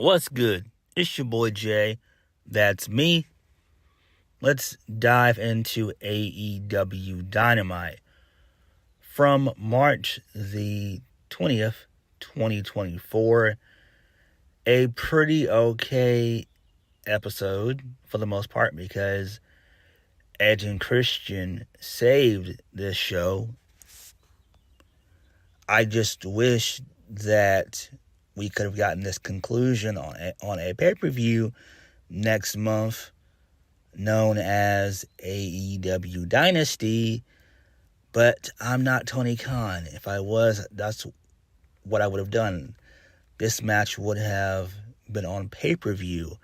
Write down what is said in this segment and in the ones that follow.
What's good? It's your boy Jay. That's me. Let's dive into AEW Dynamite from March the 20th, 2024. A pretty okay episode for the most part because Edge and Christian saved this show. I just wish that we could have gotten this conclusion on a pay-per-view next month known as AEW Dynasty, but I'm not Tony Khan. If I was, that's what I would have done. This match would have been on pay-per-view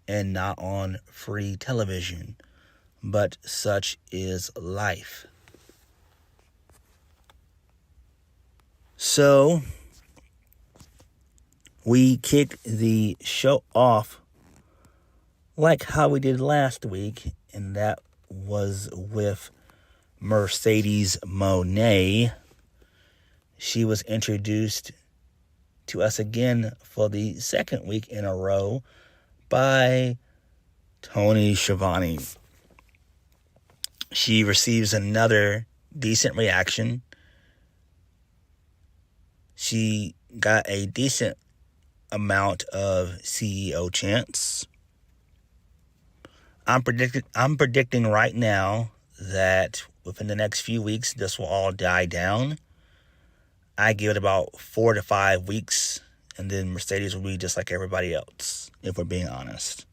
and not on free television, but such is life. So, we kick the show off like how we did last week, and that was with Mercedes Mone. She was introduced to us again for the second week in a row by Tony Schiavone. She receives another decent reaction. She got a decent amount of CEO chants. I'm predicting right now that within the next few weeks, this will all die down. I give it about 4 to 5 weeks, and then Mercedes will be just like everybody else, if we're being honest.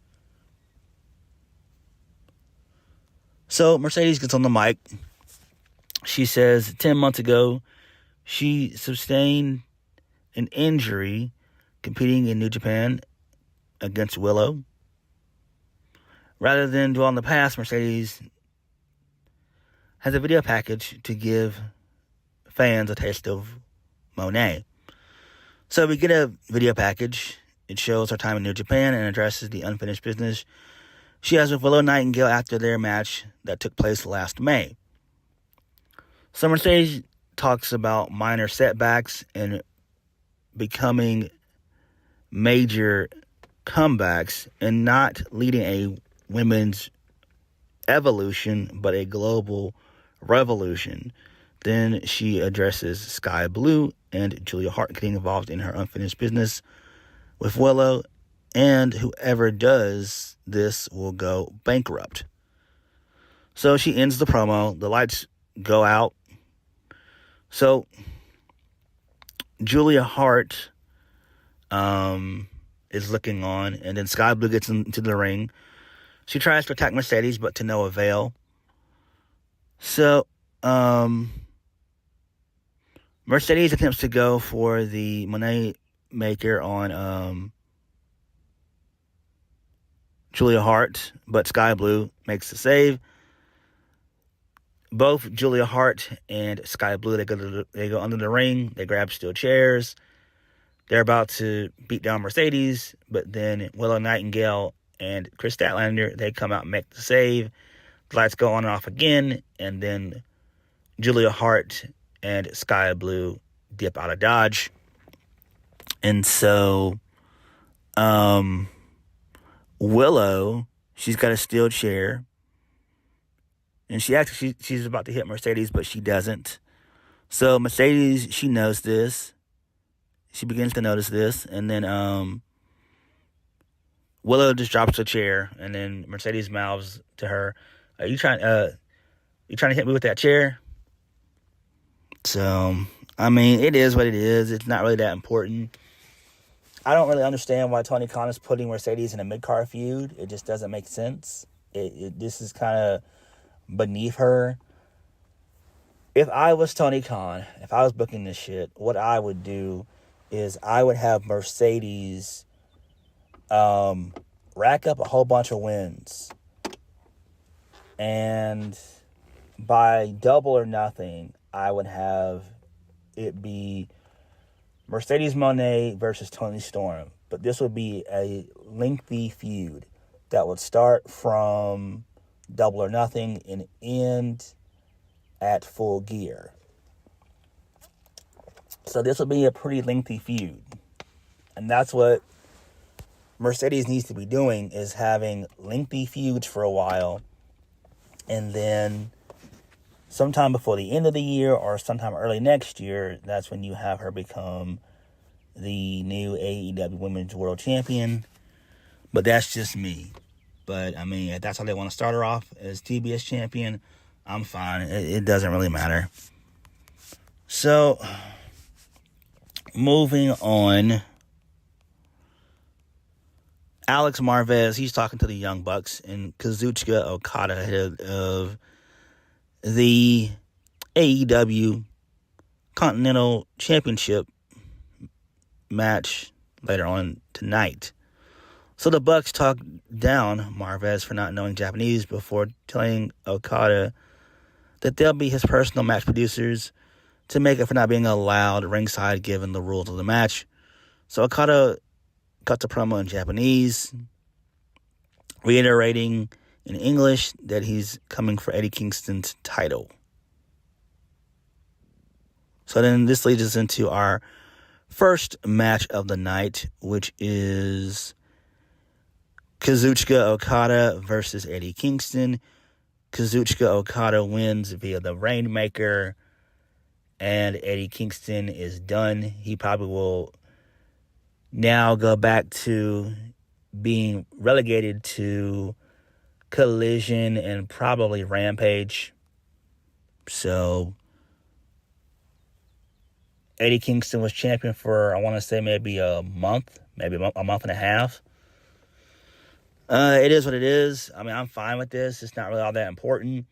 So Mercedes gets on the mic. She says 10 months ago, she sustained an injury competing in New Japan against Willow. Rather than dwell on the past, Mercedes has a video package to give fans a taste of Mone. So we get a video package. It shows her time in New Japan and addresses the unfinished business she has with Willow Nightingale after their match that took place last May. So Mercedes talks about minor setbacks and becoming major comebacks and not leading a women's evolution, but a global revolution. Then she addresses Skye Blue and Julia Hart getting involved in her unfinished business with Willow, and whoever does this will go bankrupt. So she ends the promo. The lights go out. So Julia Hart is looking on, and then Skye Blue gets into the ring. She tries to attack Mercedes, but to no avail. So Mercedes attempts to go for the Money Maker on Julia Hart, but Skye Blue makes the save. Both Julia Hart and Skye Blue, they go under the ring. They grab steel chairs. They're about to beat down Mercedes, but then Willow Nightingale and Chris Statlander, they come out and make the save. The lights go on and off again, and then Julia Hart and Skye Blue dip out of Dodge. And so Willow, she's got a steel chair, and she's about to hit Mercedes, but she doesn't. So Mercedes, she knows this. She begins to notice this, and then Willow just drops the chair, and then Mercedes mouths to her, "Are you trying to hit me with that chair?" So, I mean, it is what it is. It's not really that important. I don't really understand why Tony Khan is putting Mercedes in a mid-card feud. It just doesn't make sense. This is kind of beneath her. If I was Tony Khan, if I was booking this shit, what I would do is I would have Mercedes rack up a whole bunch of wins. And by Double or Nothing, I would have it be Mercedes Moné versus Toni Storm. But this would be a lengthy feud that would start from Double or Nothing and end at Full Gear. So this will be a pretty lengthy feud. And that's what Mercedes needs to be doing is having lengthy feuds for a while, and then sometime before the end of the year or sometime early next year, that's when you have her become the new AEW Women's World Champion. But that's just me. But, I mean, if that's how they want to start her off as TBS champion, I'm fine. It doesn't really matter. So, moving on. Alex Marvez, he's talking to the Young Bucks, and Kazuchika Okada, head of the AEW Continental Championship match later on tonight. So the Bucks talk down Marvez for not knowing Japanese before telling Okada that they'll be his personal match producers to make up for not being allowed ringside given the rules of the match. So Okada cuts a promo in Japanese, reiterating in English that he's coming for Eddie Kingston's title. So then this leads us into our first match of the night, which is Kazuchika Okada versus Eddie Kingston. Kazuchika Okada wins via the Rainmaker, and Eddie Kingston is done. He probably will now go back to being relegated to Collision and probably Rampage. So Eddie Kingston was champion for, I want to say, maybe a month and a half. It is what it is. I mean, I'm fine with this. It's not really all that important.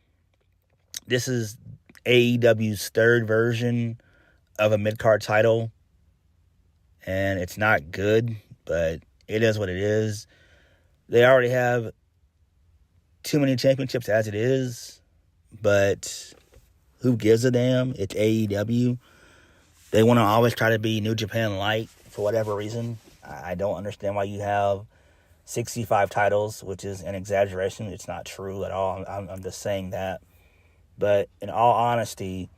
This is AEW's third version of a mid-card title, and it's not good, but it is what it is. They already have too many championships as it is, but who gives a damn? It's AEW. They want to always try to be New Japan light for whatever reason. I don't understand why you have 65 titles, which is an exaggeration. It's not true at all. I'm just saying that. But in all honesty,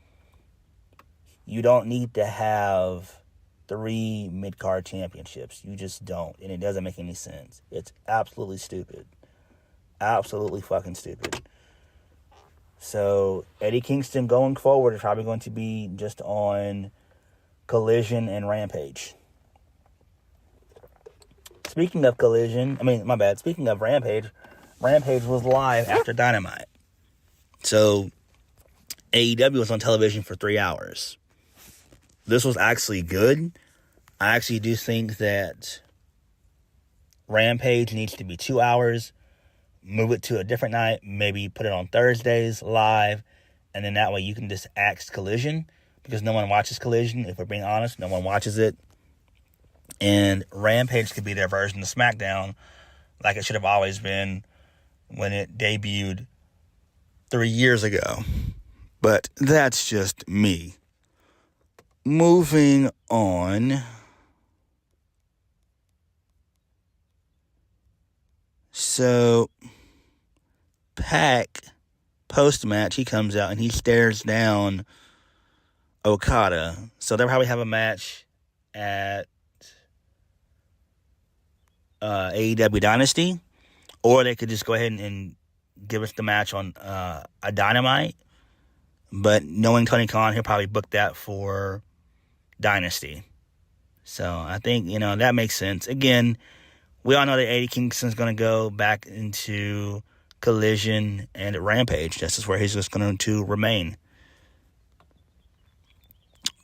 you don't need to have 3 mid-card championships. You just don't. And it doesn't make any sense. It's absolutely stupid. Absolutely fucking stupid. So Eddie Kingston going forward is probably going to be just on Collision and Rampage. Speaking of speaking of Rampage, Rampage was live after Dynamite. So AEW was on television for 3 hours. This was actually good. I actually do think that Rampage needs to be 2 hours. Move it to a different night. Maybe put it on Thursdays live. And then that way you can just axe Collision. Because no one watches Collision. If we're being honest, no one watches it. And Rampage could be their version of SmackDown. Like it should have always been when it debuted 3 years ago. But that's just me. Moving on. So, Pac, post-match, he comes out and he stares down Okada. So they'll probably have a match at AEW Dynasty. Or they could just go ahead and give us the match on a Dynamite. But knowing Tony Khan, he'll probably book that for Dynasty. So I think, that makes sense. Again, we all know that Eddie Kingston's going to go back into Collision and Rampage. This is where he's just going to remain.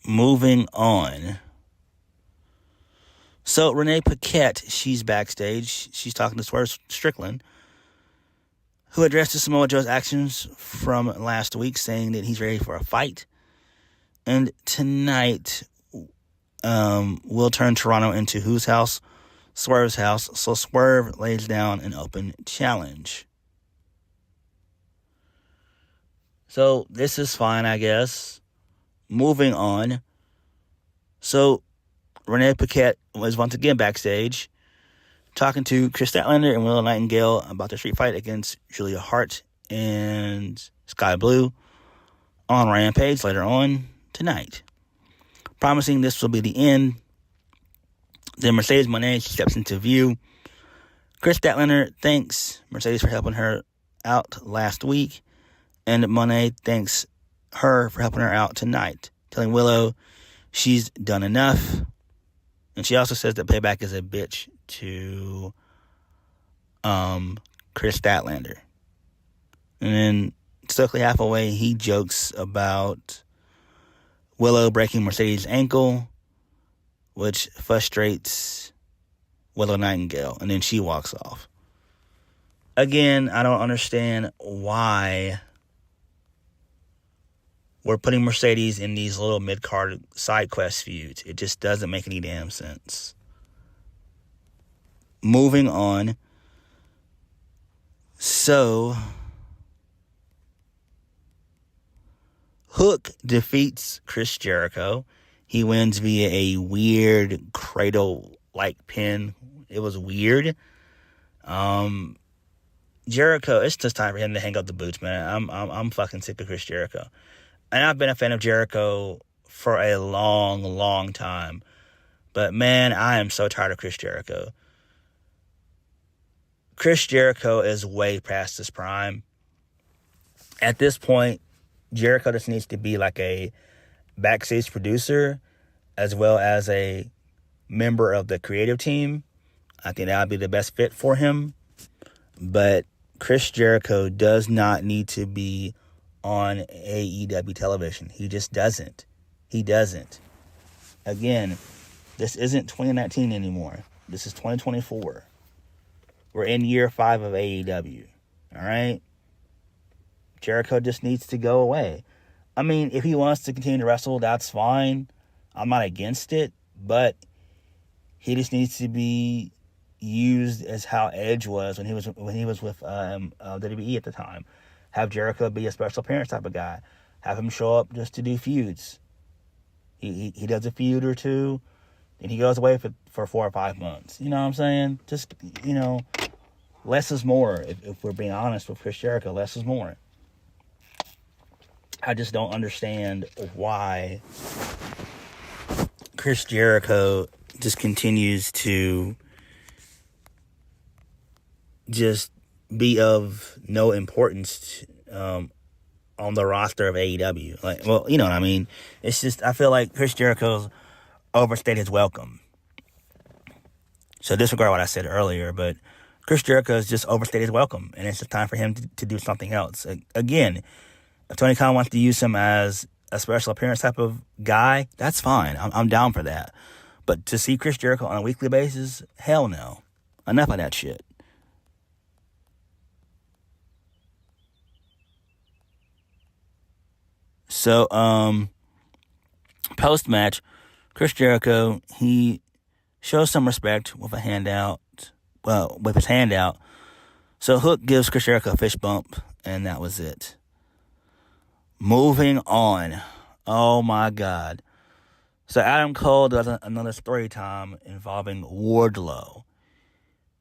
Moving on. So Renee Paquette, she's backstage. She's talking to Swerve Strickland, who addressed Samoa Joe's actions from last week, saying that he's ready for a fight. And tonight, we'll turn Toronto into whose house? Swerve's house. So Swerve lays down an open challenge. So this is fine, I guess. Moving on. So Renee Paquette was once again backstage, talking to Chris Statlander and Willow Nightingale about their street fight against Julia Hart and Skye Blue on Rampage later on tonight. Promising this will be the end. Then Mercedes Moné steps into view Chris Statlander thanks Mercedes for helping her out last week, and Mone thanks her for helping her out tonight, telling Willow she's done enough. And she also says that Payback is a bitch to Chris Statlander. And then Stokely Hathaway, he jokes about Willow breaking Mercedes' ankle, which frustrates Willow Nightingale, and then she walks off. Again, I don't understand why we're putting Mercedes in these little mid-card side quest feuds. It just doesn't make any damn sense. Moving on. So, Hook defeats Chris Jericho. He wins via a weird cradle-like pin. It was weird. Jericho, it's just time for him to hang up the boots, man. I'm fucking sick of Chris Jericho. And I've been a fan of Jericho for a long, long time. But, man, I am so tired of Chris Jericho. Chris Jericho is way past his prime. At this point, Jericho just needs to be like a backstage producer as well as a member of the creative team. I think that would be the best fit for him. But Chris Jericho does not need to be on AEW television. He just doesn't. He doesn't. Again, this isn't 2019 anymore. This is 2024. We're in year 5 of AEW. All right? Jericho just needs to go away. I mean, if he wants to continue to wrestle, that's fine. I'm not against it. But he just needs to be used as how Edge was when he was with WWE at the time. Have Jericho be a special appearance type of guy. Have him show up just to do feuds. He does a feud or two, and he goes away for 4 or 5 months. You know what I'm saying? Just, less is more. If we're being honest with Chris Jericho, less is more. I just don't understand why Chris Jericho just continues to just be of no importance on the roster of AEW. Like, well, you know what I mean? It's just, I feel like Chris Jericho's overstayed his welcome. So disregard what I said earlier, but Chris Jericho's just overstayed his welcome, and it's just time for him to do something else. Again, if Tony Khan wants to use him as a special appearance type of guy, that's fine. I'm down for that. But to see Chris Jericho on a weekly basis, hell no. Enough of that shit. So, post-match, Chris Jericho, he shows some respect with a handout. Well, with his hand out. So Hook gives Chris Jericho a fist bump, and that was it. Moving on. Oh, my God. So Adam Cole does another story time involving Wardlow.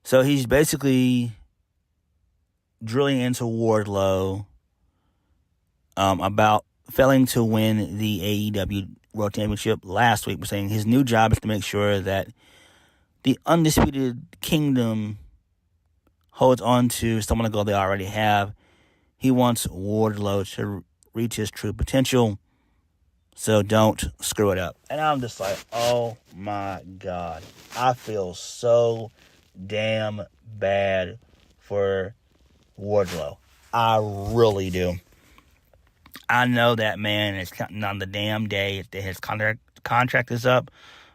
So he's basically drilling into Wardlow about failing to win the AEW World Championship last week. We're saying his new job is to make sure that the Undisputed Kingdom holds on to some of the goal they already have. He wants Wardlow to reach his true potential, so don't screw it up. And I'm just like, oh my God. I feel so damn bad for Wardlow. I really do. I know that man is counting on the damn day that his contract is up,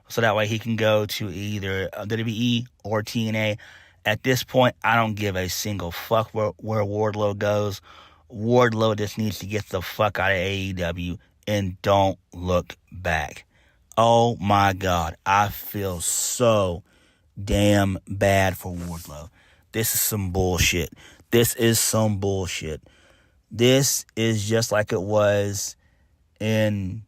so that way he can go to either WWE or TNA. At this point, I don't give a single fuck where Wardlow goes. Wardlow just needs to get the fuck out of AEW and don't look back. Oh my God. I feel so damn bad for Wardlow. This is some bullshit. This is some bullshit. This is just like it was in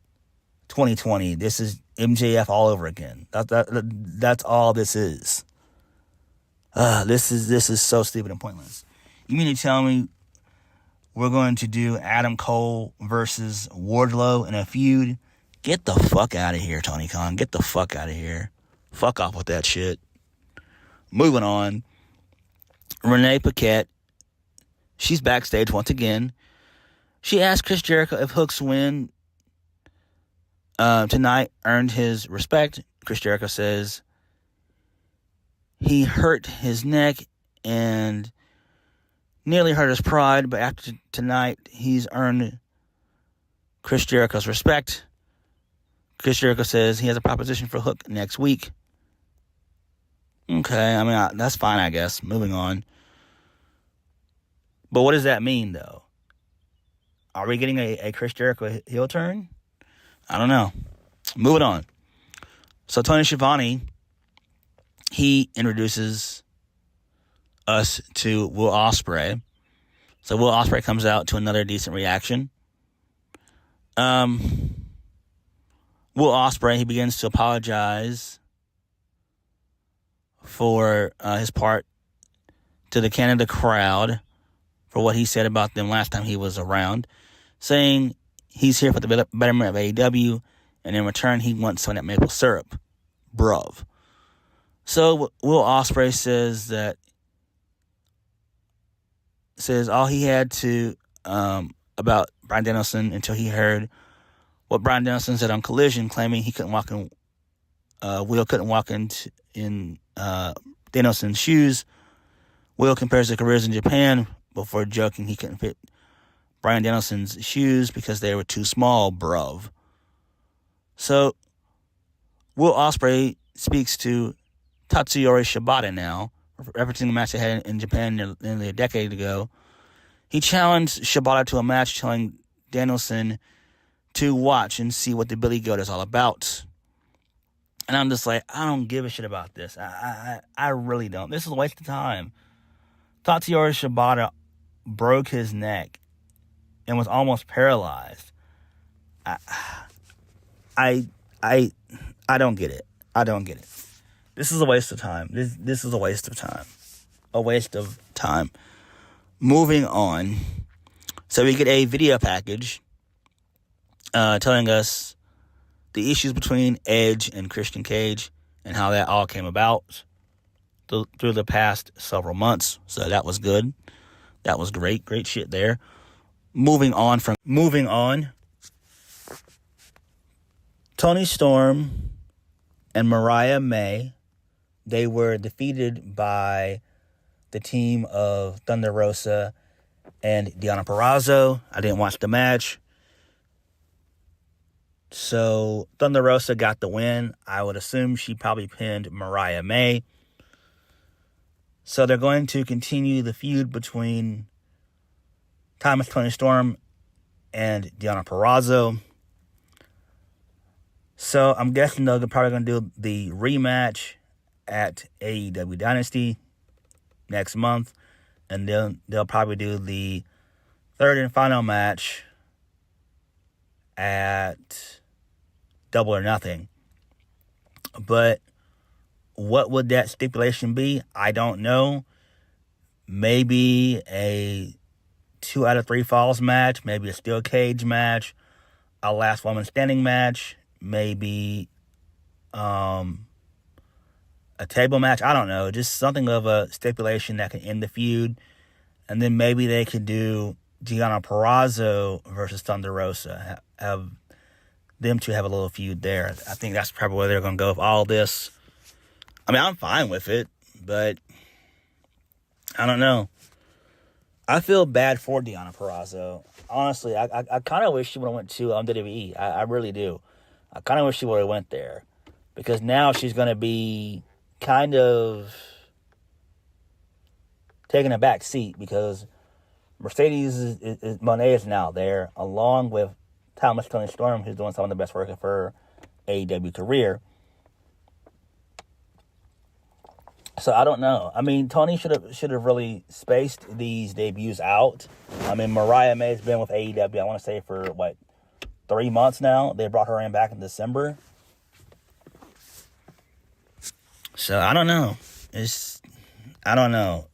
2020. This is MJF all over again. That's all this is. This is so stupid and pointless. You mean to tell me we're going to do Adam Cole versus Wardlow in a feud? Get the fuck out of here, Tony Khan. Get the fuck out of here. Fuck off with that shit. Moving on. Renee Paquette, she's backstage once again. She asked Chris Jericho if Hook's win tonight earned his respect. Chris Jericho says he hurt his neck and nearly hurt his pride, but after tonight, he's earned Chris Jericho's respect. Chris Jericho says he has a proposition for Hook next week. Okay, I mean, that's fine, I guess. Moving on. But what does that mean, though? Are we getting a Chris Jericho heel turn? I don't know. Moving on. So Tony Schiavone, he introduces us to Will Ospreay. So Will Ospreay comes out to another decent reaction. Will Ospreay, he begins to apologize for his part to the Canada crowd for what he said about them last time he was around, saying he's here for the betterment of AEW, and in return he wants some of that maple syrup. Bruv. So Will Ospreay says all he had to about Bryan Danielson until he heard what Bryan Danielson said on Collision, claiming he couldn't walk in. Will couldn't walk in Danielson's shoes. Will compares the careers in Japan before joking he couldn't fit Bryan Danielson's shoes because they were too small, bruv. So Will Ospreay speaks to Tatsuyori Shibata now, referencing the match they had in Japan nearly a decade ago. He challenged Shibata to a match, telling Danielson to watch and see what the Billy Goat is all about. And I'm just like, I don't give a shit about this. I really don't. This is a waste of time. Tatsuyori Shibata broke his neck and was almost paralyzed. I don't get it. I don't get it. This is a waste of time. This is a waste of time. A waste of time. Moving on. So we get a video package telling us the issues between Edge and Christian Cage and how that all came about through the past several months. So that was good. That was great. Great shit there. Moving on. Toni Storm and Mariah May, they were defeated by the team of Thunder Rosa and Deonna Purrazzo. I didn't watch the match. So Thunder Rosa got the win. I would assume she probably pinned Mariah May. So they're going to continue the feud between Toni Storm and Deonna Purrazzo. So I'm guessing they're probably going to do the rematch at AEW Dynasty next month. And then they'll probably do the third and final match at Double or Nothing. But what would that stipulation be? I don't know. Maybe a 2 out of 3 falls match. Maybe a steel cage match. A last woman standing match. Maybe a table match. I don't know. Just something of a stipulation that can end the feud. And then maybe they could do Deonna Purrazzo versus Thunder Rosa. Have them two have a little feud there. I think that's probably where they're going to go with all this. I mean, I'm fine with it, but I don't know. I feel bad for Deonna Purrazzo. Honestly, I kind of wish she would have went to WWE. I really do. I kind of wish she would have went there. Because now she's going to be kind of taking a back seat because Mercedes Mone is now there, along with Toni Storm, who's doing some of the best work of her AEW career. So I don't know. I mean, Tony should have really spaced these debuts out. I mean, Mariah May's been with AEW, I want to say, for 3 months now. They brought her in back in December. So I don't know. I don't know.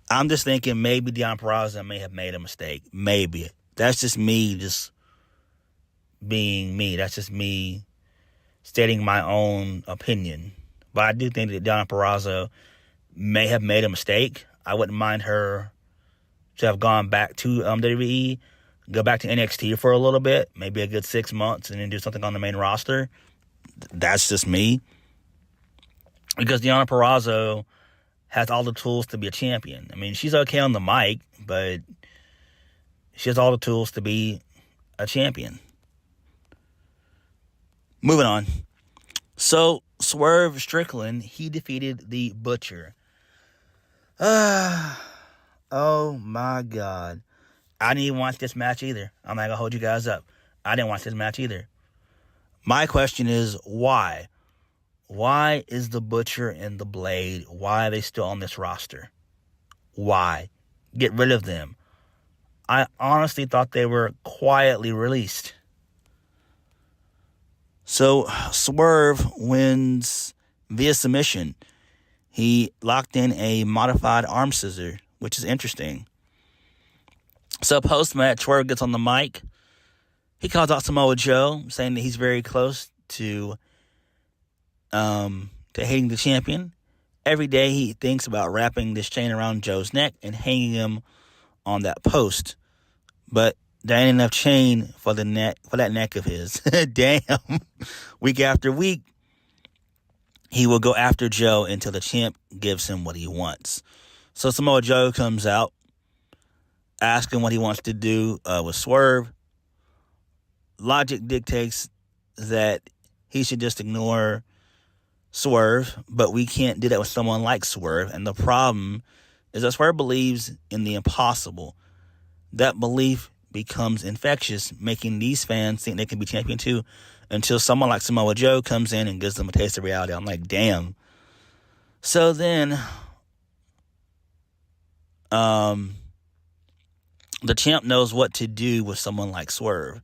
I'm just thinking maybe Deonna Purrazzo may have made a mistake. Maybe. That's just me just being me. That's just me stating my own opinion. But I do think that Deonna Purrazzo may have made a mistake. I wouldn't mind her to have gone back to WWE, go back to NXT for a little bit, maybe a good 6 months, and then do something on the main roster. That's just me. Because Deonna Purrazzo has all the tools to be a champion. I mean, she's okay on the mic, but she has all the tools to be a champion. Moving on. So, Swerve Strickland, he defeated the Butcher. Oh my God. I didn't even watch this match either. I'm not going to hold you guys up. I didn't watch this match either. My question is, why? Why is the Butcher and the Blade, why are they still on this roster? Why? Get rid of them. I honestly thought they were quietly released. So, Swerve wins via submission. He locked in a modified arm scissor, which is interesting. So, post-match, Swerve gets on the mic. He calls out Samoa Joe, saying that he's very close to hating the champion. Every day he thinks about wrapping this chain around Joe's neck and hanging him on that post. But there ain't enough chain for that neck of his. Damn. Week after week, he will go after Joe until the champ gives him what he wants. So Samoa Joe comes out, asking what he wants to do with Swerve. Logic dictates that he should just ignore Swerve, but we can't do that with someone like Swerve. And the problem is that Swerve believes in the impossible. That belief becomes infectious, making these fans think they can be champion too, until someone like Samoa Joe comes in and gives them a taste of reality. I'm like, damn. So then, the champ knows what to do with someone like Swerve,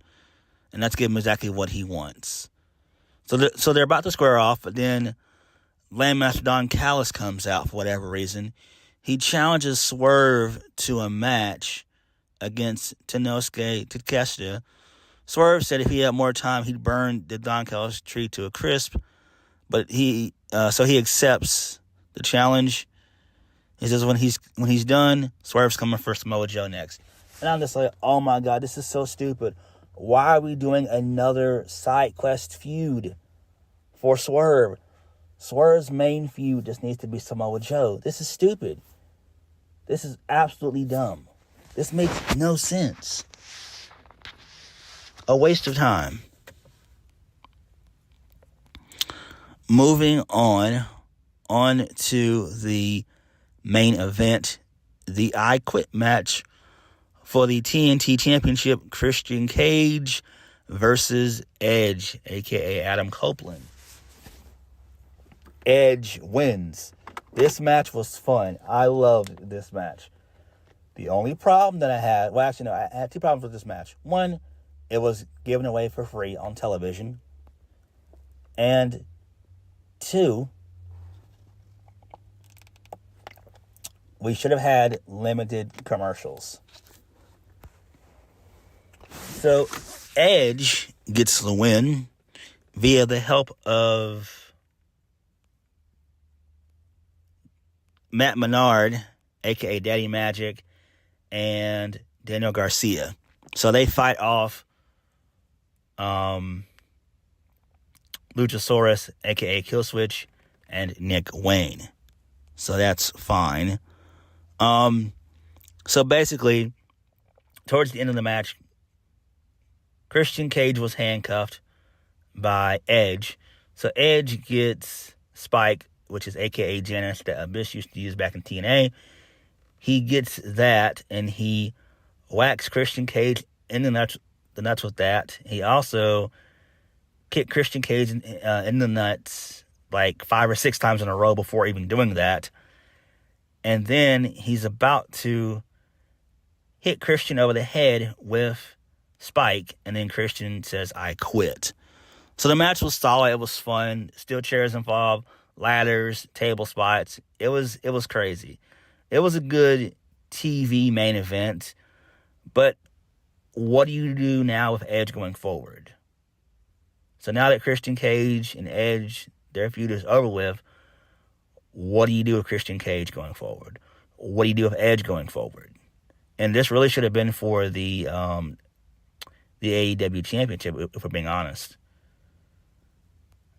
and that's give him exactly what he wants. So they're about to square off, but then Landmaster Don Callis comes out for whatever reason. He challenges Swerve to a match against Tenosuke Takeshita. Swerve said if he had more time, he'd burn the Don Callis tree to a crisp, but he accepts the challenge. He says when he's done, Swerve's coming for Samoa Joe next. And I'm just like, oh my God, this is so stupid. Why are we doing another side quest feud for Swerve? Swerve's main feud just needs to be Samoa Joe. This is stupid. This is absolutely dumb. This makes no sense. A waste of time. Moving on to the main event, the I Quit match for the TNT Championship, Christian Cage versus Edge, a.k.a. Adam Copeland. Edge wins. This match was fun. I loved this match. The only problem that I had, I had two problems with this match. One, it was given away for free on television. And two, we should have had limited commercials. So, Edge gets the win via the help of Matt Menard, a.k.a. Daddy Magic, and Daniel Garcia. So they fight off Luchasaurus, a.k.a. Killswitch, and Nick Wayne. So that's fine. So basically, towards the end of the match, Christian Cage was handcuffed by Edge. So Edge gets Spike, which is a.k.a. Janice that Abyss used to use back in TNA. He gets that, and he whacks Christian Cage in the nuts with that. He also kicked Christian Cage in the nuts like 5 or 6 times in a row before even doing that. And then he's about to hit Christian over the head with Spike, and then Christian says, "I quit." So the match was solid. It was fun. Steel chairs involved, ladders, table spots. It was crazy. It was a good TV main event. But what do you do now with Edge going forward? So now that Christian Cage and Edge, their feud is over with, what do you do with Christian Cage going forward? What do you do with Edge going forward? And this really should have been for the AEW Championship, if we're being honest.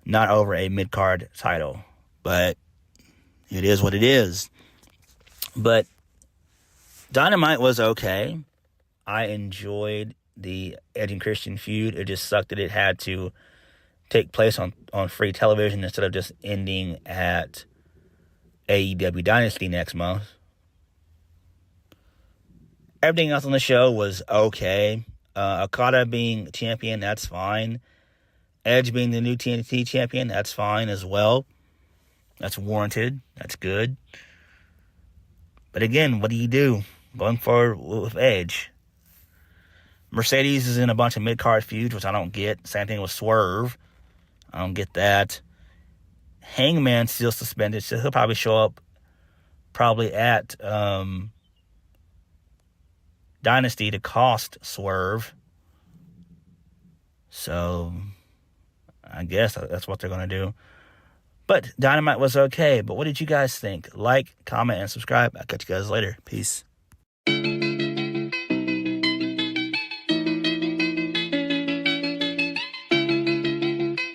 Not over a mid-card title. But it is what it is. But Dynamite was okay. I enjoyed the Edge and Christian feud. It just sucked that it had to take place on free television instead of just ending at AEW Dynasty next month. Everything else on the show was okay. Okada being champion, that's fine. Edge being the new TNT champion, that's fine as well. That's warranted. That's good. But again, what do you do going forward with Edge? Mercedes is in a bunch of mid-card feuds, which I don't get. Same thing with Swerve. I don't get that. Hangman's still suspended, so he'll probably show up at Dynasty to cost Swerve. So I guess that's what they're going to do. But Dynamite was okay. But what did you guys think? Like, comment, and subscribe. I'll catch you guys later. Peace.